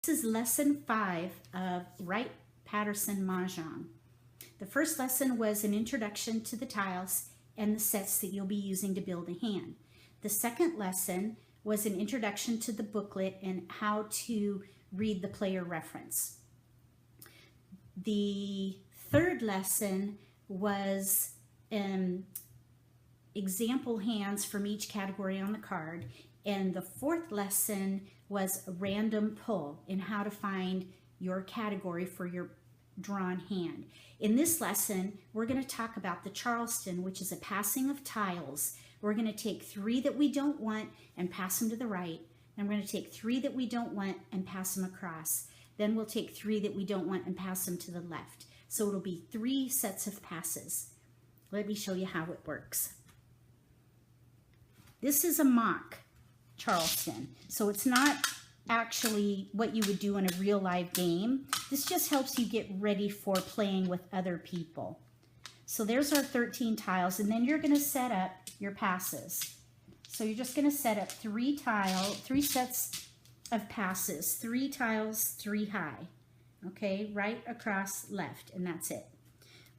This is lesson 5 of Wright-Patterson Mah Jongg. The first lesson was an introduction to the tiles and the sets that you'll be using to build a hand. The second lesson was an introduction to the booklet and how to read the player reference. The third lesson was example hands from each category on the card, and the fourth lesson was a random pull in how to find your category for your drawn hand. In this lesson, we're going to talk about the Charleston, which is a passing of tiles. We're going to take 3 that we don't want and pass them to the right. And we're going to take 3 that we don't want and pass them across. Then we'll take 3 that we don't want and pass them to the left. So it'll be 3 sets of passes. Let me show you how it works. This is a mock Charleston, so it's not actually what you would do in a real live game. This just helps you get ready for playing with other people. So there's our 13 tiles, and then you're going to set up your passes. So you're just going to set up 3 sets of passes, 3 tiles, 3 high. Okay, right, across, left, and that's it.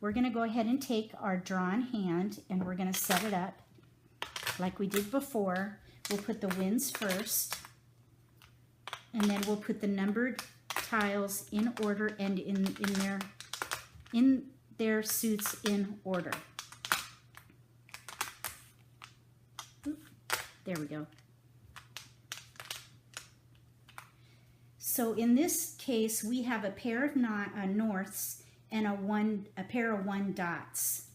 We're going to go ahead and take our drawn hand and we're going to set it up like we did before. We'll put the winds first, and then we'll put the numbered tiles in order and in their suits in order. There we go. So in this case, we have a pair of norths and a pair of 1 dots.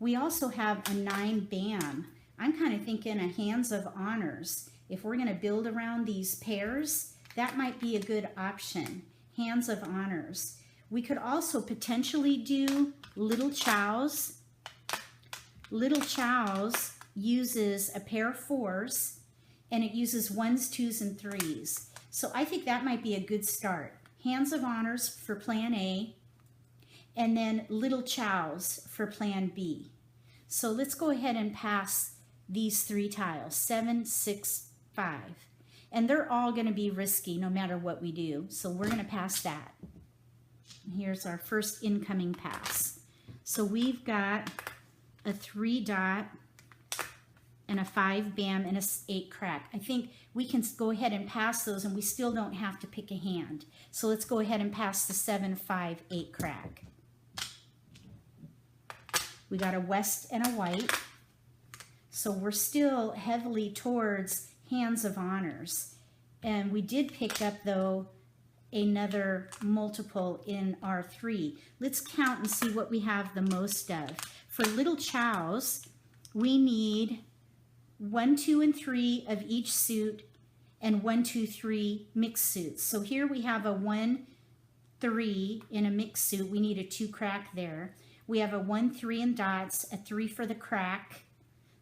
We also have a 9 bam. I'm kind of thinking a hands of honors. If we're going to build around these pairs, that might be a good option. Hands of honors. We could also potentially do little chows. Little chows uses a pair of 4s, and it uses 1s, 2s, and 3s. So I think that might be a good start. Hands of honors for plan A, and then little chows for plan B. So let's go ahead and pass these 3 tiles, 7, 6, 5. And they're all going to be risky no matter what we do. So we're going to pass that. Here's our first incoming pass. So we've got a 3 dot and a 5 bam and a 8 crack. I think we can go ahead and pass those and we still don't have to pick a hand. So let's go ahead and pass the 7, 5, 8 crack. We got a west and a white. So we're still heavily towards hands of honors. And we did pick up, though, another multiple in our 3. Let's count and see what we have the most of. For little chows, we need 1, 2, and 3 of each suit and 1, 2, 3 mixed suits. So here we have a 1, 3 in a mixed suit. We need a 2 crack there. We have a 1, 3 in dots, a 3 for the crack.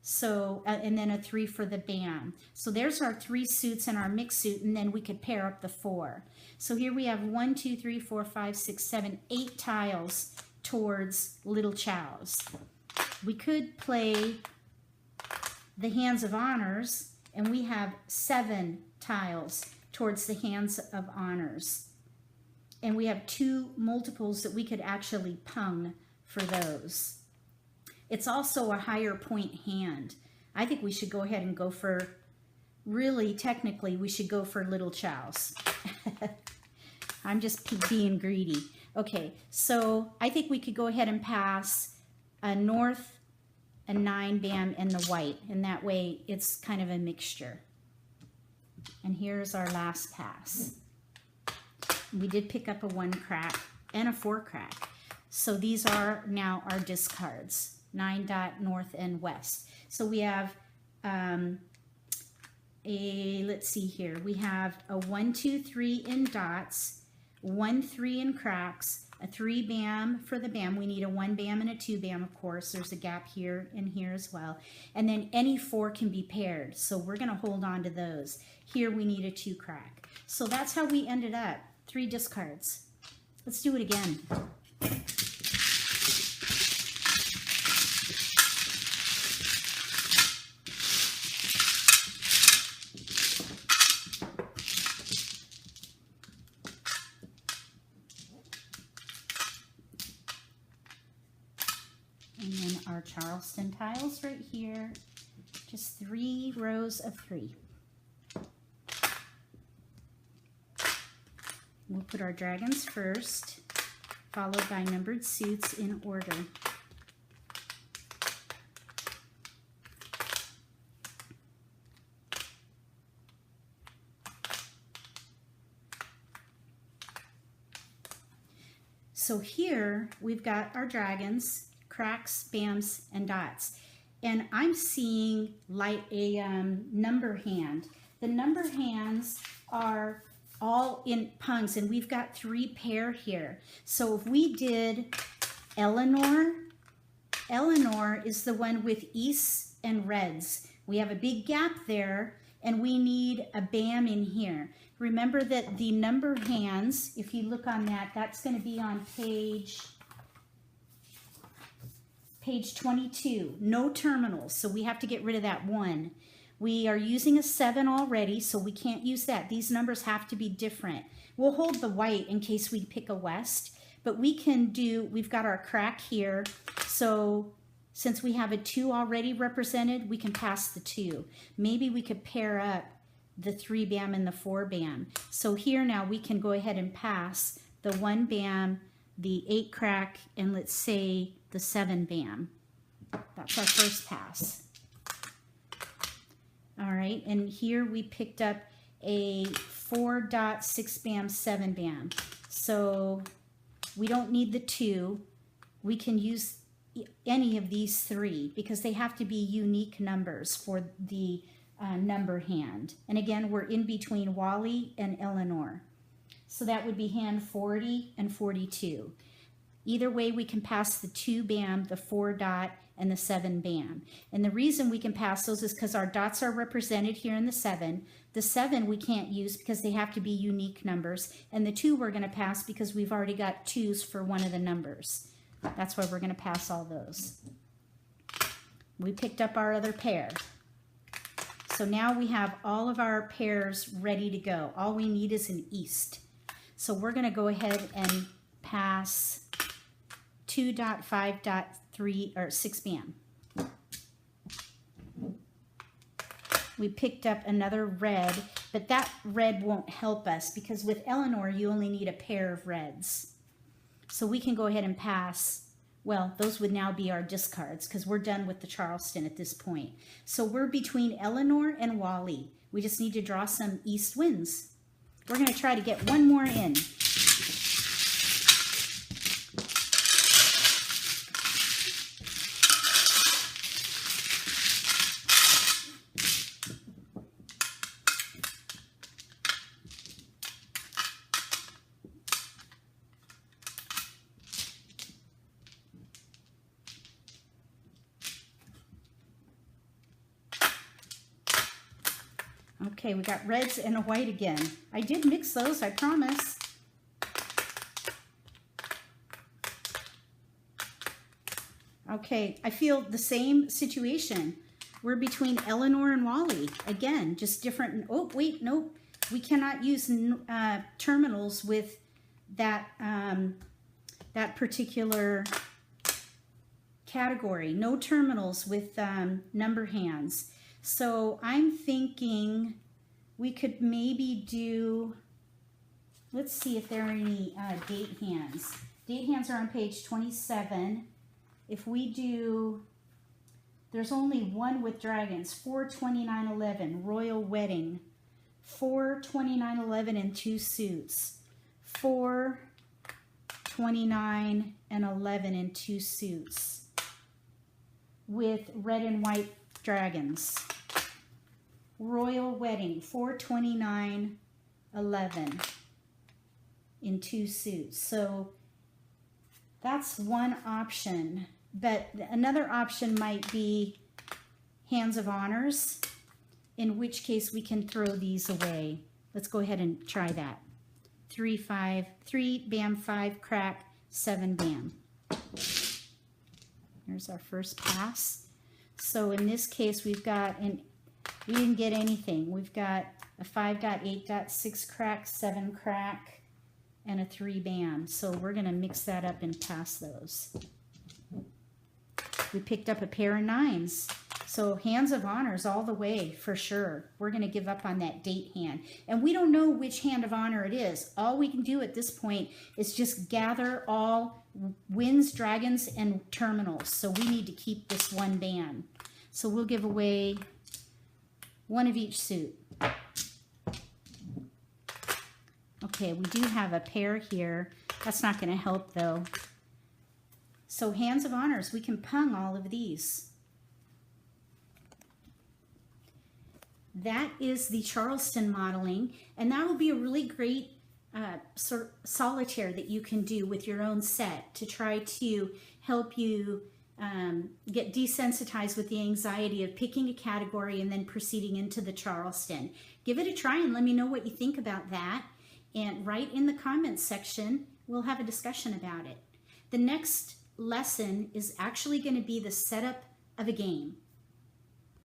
So, and then a 3 for the bam. So there's our 3 suits in our mixed suit, and then we could pair up the 4. So here we have 1, 2, 3, 4, 5, 6, 7, 8 tiles towards little chows. We could play the hands of honors, and we have 7 tiles towards the hands of honors. And we have 2 multiples that we could actually pung for those. It's also a higher point hand. I think we should go ahead and go for, really, technically, we should go for little chows. I'm just being greedy. Okay, so I think we could go ahead and pass a north, a 9 bam, and the white. And that way, it's kind of a mixture. And here's our last pass. We did pick up a 1 crack and a 4 crack. So these are now our discards. 9 dot, north, and west. So we have let's see here. We have a 1, 2, 3 in dots, 1, 3 in cracks, a 3 bam for the bam. We need a 1 bam and a 2 bam, of course. There's a gap here and here as well. And then any 4 can be paired. So we're going to hold on to those. Here we need a 2 crack. So that's how we ended up. 3 discards. Let's do it again. our Charleston tiles right here. Just 3 rows of 3. We'll put our dragons first, followed by numbered suits in order. So here we've got our dragons, cracks, bams, and dots. And I'm seeing like a number hand. The number hands are all in pungs, and we've got 3 pair here. So if we did Eleanor, Eleanor is the one with easts and reds. We have a big gap there, and we need a bam in here. Remember that the number hands, if you look on that, that's going to be on page 22. No terminals, so we have to get rid of that 1. We are using a 7 already, so we can't use that. These numbers have to be different. We'll hold the white in case we pick a west, but we can do, we've got our crack here, so since we have a 2 already represented, we can pass the 2. Maybe we could pair up the 3 bam and the 4 bam. So here now we can go ahead and pass the 1 bam, the 8 crack, and let's say the 7 bam. That's our first pass. All right, and here we picked up a 4 dot, 6 bam, 7 bam. So we don't need the 2. We can use any of these 3 because they have to be unique numbers for the number hand. And again, we're in between Wally and Eleanor. So that would be hand 40 and 42. Either way, we can pass the 2 bam, the 4 dot, and the 7 bam. And the reason we can pass those is because our dots are represented here in the 7. The 7 we can't use because they have to be unique numbers. And the 2 we're going to pass because we've already got 2s for one of the numbers. That's why we're going to pass all those. We picked up our other pair. So now we have all of our pairs ready to go. All we need is an east. So we're going to go ahead and pass 2 dot, 5 dot, 3 or 6 bam. We picked up another red, but that red won't help us because with Eleanor you only need a pair of reds. So we can go ahead and pass. Well, those would now be our discards because we're done with the Charleston at this point. So we're between Eleanor and Wally. We just need to draw some east winds. We're going to try to get one more in. Okay, we got reds and a white again. I did mix those, I promise. Okay, I feel the same situation. We're between Eleanor and Wally. Again, just different. Oh, wait, nope. We cannot use terminals with that, that particular category. No terminals with number hands. So I'm thinking we could maybe do, let's see if there are any date hands. Date hands are on page 27. If we do, there's only one with dragons, 42911, Royal Wedding, 42911 and 2 suits, 429 and 11 and 2 suits with red and white dragons. Royal Wedding, 429 11 in 2 suits. So that's one option, but another option might be Hands of Honors, in which case we can throw these away. Let's go ahead and try that. 3 5 3 bam, 5 crack, 7 bam. There's our first pass. So in this case, we've got, and we didn't get anything. We've got a 5 dot, 8 dot, 6 crack, 7 crack, and a 3 bam. So we're going to mix that up and pass those. We picked up a pair of 9s. So hands of honors all the way for sure. We're going to give up on that date hand. And we don't know which hand of honor it is. All we can do at this point is just gather all winds, dragons, and terminals. So we need to keep this one band. So we'll give away one of each suit. Okay, we do have a pair here. That's not going to help though. So hands of honors, we can pung all of these. That is the Charleston modeling, and that will be a really great solitaire that you can do with your own set to try to help you get desensitized with the anxiety of picking a category and then proceeding into the Charleston. Give it a try and let me know what you think about that. And write in the comments section, we'll have a discussion about it. The next lesson is actually going to be the setup of a game.